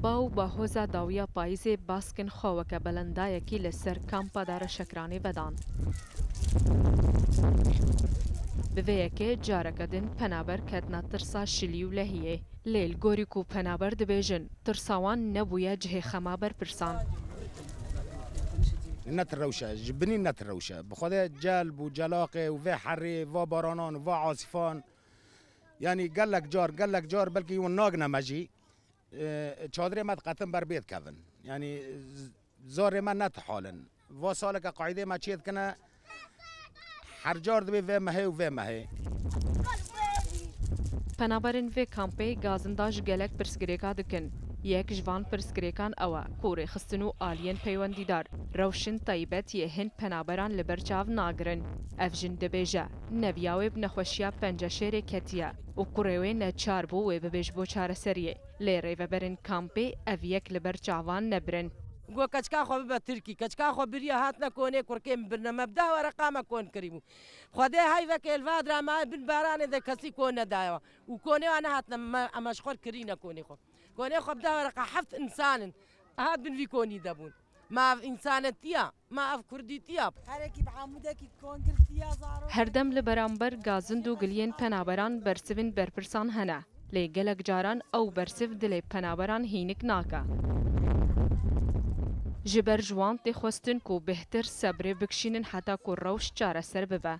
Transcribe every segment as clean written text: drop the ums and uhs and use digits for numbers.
باو باهۆزا داویە پاییزێ باسکن خۆوەکە بەلەندایەکی لەسەر کامپا دارەشەکرانێ بەدان. بڤەیەکێ جارەکە دن پەنابەر کەتنە ترسا شلی و لەهیێ. لێل گۆریک و پەنابەر دەبێژن ترساوان نەبوویە جهێ خەما بەرپرسان. نتروشه جبني نتروشه بخدا جلب وجلاقه وفي حري وفي بارانان وفي عاصفان يعني قال لك جار بلكي وناقنا مجي چادر ما قطن بر بيت كذن يعني زار ما نتحالن وصالك قاعده ما تشيد كنا حرجار دبي في مهي وفي مهي. پەنابەرن vê kampê gazindaj gelek pirsgirêka dikin. Yek ji van pirsgirêkan ew e ku rêxistin û aliyên peywendîdar rewşin taybet yê hin penaberan li ber çav nagirin. Ev jin dibêje neviya wê bi nexweşiya penceşêrê ketiye û ku rê wê neçar bû wê bibêj bo çareseriyê. Lê rêveberên kampê ev yek li ber çavan nebirin. گو کچکا خو به ترکی کچکا خو بریا هات نکونه کرکم برنامه مبدا و رقم کون کریمو خدای های وکیل وادر ما بن باران ده کسی کون نداوا و کونه انا هات مشغول کری نکونه خو کونه خو بدا ورقه حفت انسان هات بن في كوني دبون ما انسانتيا ما اف كرديتيا هرکی بعمودکی کون کردیا زارو هەردەم li بەرامبەر گازند و گلiyên penaberan bersivên berpirsan hene. Lê gelek caran ew bersiv dilê penaberan hînik nake. Ji ber ji wan tê xwestin ku bêhtir sebrê bikişînin heta ku rewş çareser bibe.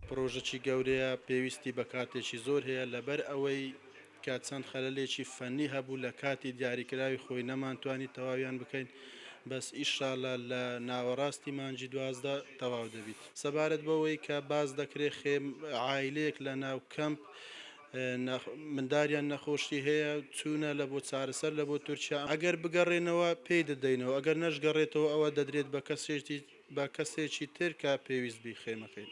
پرۆژەی گەورەیە پێویستی بە کاتێکی زۆر هەیە لەبەر ئەوەی کە چەند خەلەلێکی فەنی هەبوو لە کاتی دیاریکراوی خۆی نەمانتوانی تەواویان بکەین بەس ئیشاڵە لە ناوەڕاستی مانجی 12 تەواو دەبیت. سەبارەت بەوەی کە باز دەکرێت خێم عایلەیەک لە ناو کەمپ منداریان نەخۆشی هەیە چوونە لە بۆ چارەسەر لە بۆ تورکیا ئەگەر بگەڕێنەوە پێی دەدەینەوە ئەگەر نەشگەڕێتەوە ئەوە دەدرێت بە کەسێکی تر کا پێویست بی خێمەکەین.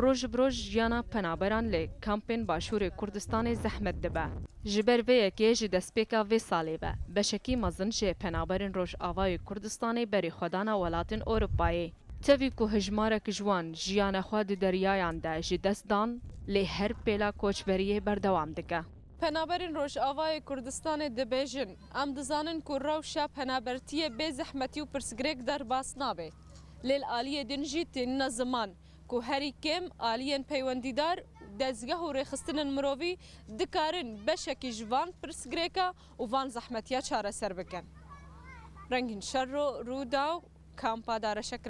Roj bi roj jiyana penaberan lê kampên Başûrê Kurdistanê zehmet dibe. Ji ber vê yekê ji destpêka vê salê ve beşekî mezin jê penaberên Rojavayê Kurdistanê berê xwedana welatên Ewropayê. Tevî ku hejmarek ji wan jiyana xwe di deryayan de ji dest dan lê her pêla koçberiyê berdewam dike. Penaberên Rojavayê Kurdistanê dibêjin em dizanin ku rewşa penabertiyê bê zehmetî û pirsgirêk derbas nabe. Lêl aliyê din jî tênîna ziman ku herî kêm aliyên peywendîdar dezgeh û rêxistinên mirovî dikarin beşekî ji van pirsgirêka û van zehmetiya çareser bikin. Rengîn Şerro Rûdaw Kampa Dareşek